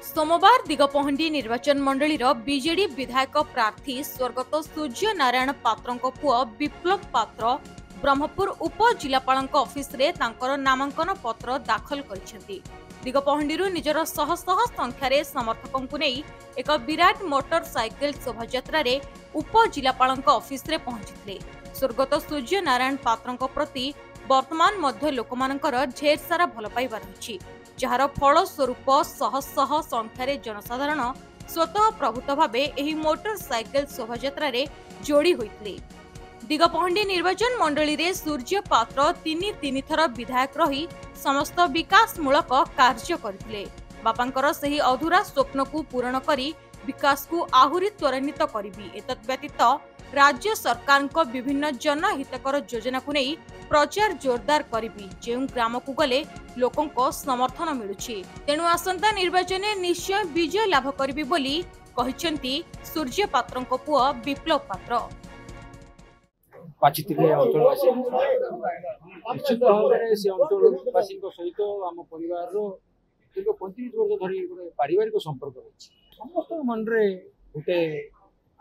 सोमवार दिगपहंडी निर्वाचन मंडलीर बीजेडी विधायक प्रार्थी स्वर्गत सूर्य नारायण पात्र पुओ विप्लव पात्र ब्रह्मपुर उपजिलापाल ऑफिस रे तांकर नामांकन पत्र दाखल करिसेंती। दिगपहंडी निजर शह शह संख्यार समर्थकों को नहीं एक विराट मोटरसाइकेल शोभायात्रा रे उपजिलापाल ऑफिस रे पहुंचीथिले। स्वर्गत सूर्य नारायण पात्र प्रति वर्तमान मध्य लोकमानकर ढेर सारा भल पाइबा रही, जार फलस्वरूप शह शह संख्यार जनसाधारण स्वतः प्रभुत भावे एही मोटरसाइकेल शोभायात्रा रे जोड़ी होइथिले। दिगपहंडी निर्वाचन मंडली रे सूर्य पात्र तीन थर विधायक रही समस्त विकासमूलक कार्य करथिले। बापांकर सही अधूरा स्वप्न को पूरण करी विकास को आहुरी त्वरान्वित करिबी। एतत् व्यतीत राज्य सरकार को विभिन्न जनहितकर योजना को नहीं प्रचार जोरदार करिबी, जेउ ग्राम को गले लोकों को समर्थन मिलुछि। तेणु आसंता निर्वाचन में निश्चय विजय लाभ करिबी बोली कहिसेंती सूर्य पात्र पुओ विप्लव पात्र। बाचितिले अंचलवासी निश्चित भाव में से अंचलवासी सहित आम परिवार दीर्घ 35 वर्ष धरी गोटे पारिवारिक संपर्क रही। समस्त मन में गोटे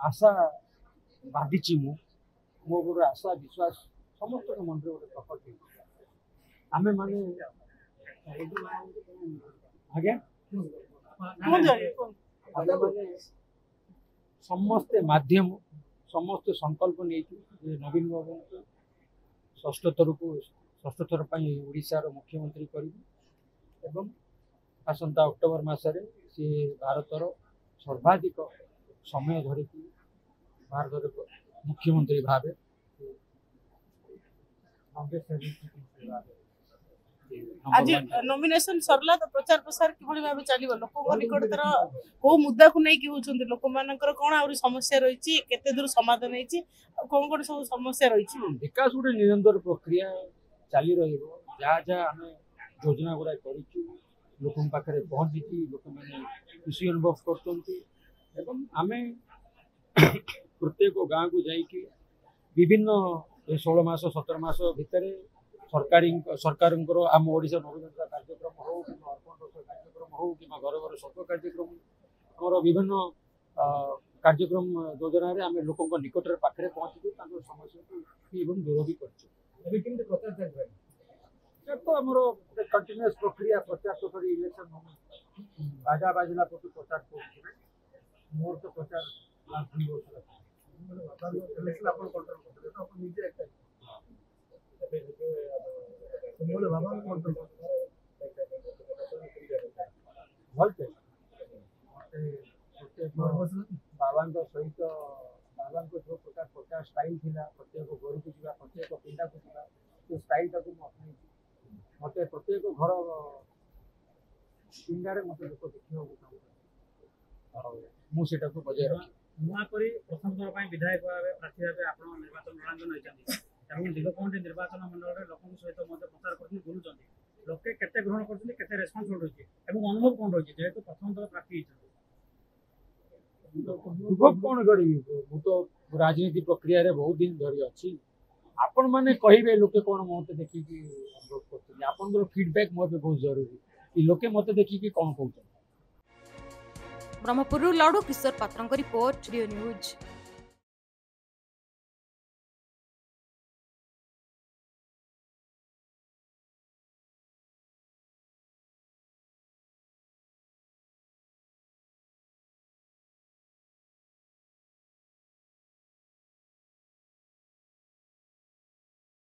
आशा बांधी मो गोटे आशा विश्वास समस्त मन में गोटे प्रकट आम माने आज्ञा समस्ते माध्यम समस्त संकल्प नहीं नवीन बाबू षष्ठ थर ओडिशार मुख्यमंत्री करें आसंता अक्टोबर मासरे सी भारतर सर्वाधिक समय धरिकी भारत मुख्यमंत्री भावे आज नॉमिनेशन सरला तो प्रचार प्रसार किभली भाबे चलिबो लोक निकटतर को मुद्दा को नै कि होचंती लोक मानकर कोन आउरी समस्या रहिछि केते दूर समाधान हेछि कोन कोन सब समस्या रहिछि। विकास गुटे निरंतर प्रक्रिया चली रहिबो जा हमें योजना गुडा करिछु लोकन पाखरे पहुंची लोक माने खुशी अनुभव करतंती एवं आमे प्रत्येक गांव को जाइकी विभिन्न 16 मास 17 मास भितरे सरकार आम ओडिशा नवीनता कार्यक्रम हो कि अर्पण रस कार्यक्रम हो कि घर घर शब्द कार्यक्रम आम विभिन्न कार्यक्रम योजना रे आम लोक निकट पाखे पहुंची समस्या दूर भी कर तो आम कंटिन्यूअस प्रक्रिया प्रचार प्रसार इलेक्शन बाजा बाजिला प्रति प्रचार कर मोर तो प्रचार बाबा सहित बाबा जो प्रकार प्रचार स्टाइल थिला प्रत्येक घर को जा प्रत्येक पिंडा को जा तो स्टाइल टाक मत प्रत्येक घर पिंडारे मत लोक देखा मुझे बजाय नुआपरी प्रथम थर विधायक प्रार्थी भाव आप निर्वाचन रणांगन होती दिगपहंडी निर्वाचन मंडल लोक सहित प्रचार कर बुलूँ लोके केते ग्रहण कर रेस्पन्स रही अनुभव कौन रही जेहेतु प्रथम थर प्रार्थी अनुभव कौन करी तो राजनीति प्रक्रिया रे बहुत दिन धरी अच्छी आपण मैंने कहे लोके कौन मत देखिकी अनुभव कर आपन फीडबैक मोर बहुत जरूरी लोके मत देखिकी कौन कहते। ब्रह्मपुर लडू किशोर पात्र रिपोर्ट रियो न्यूज।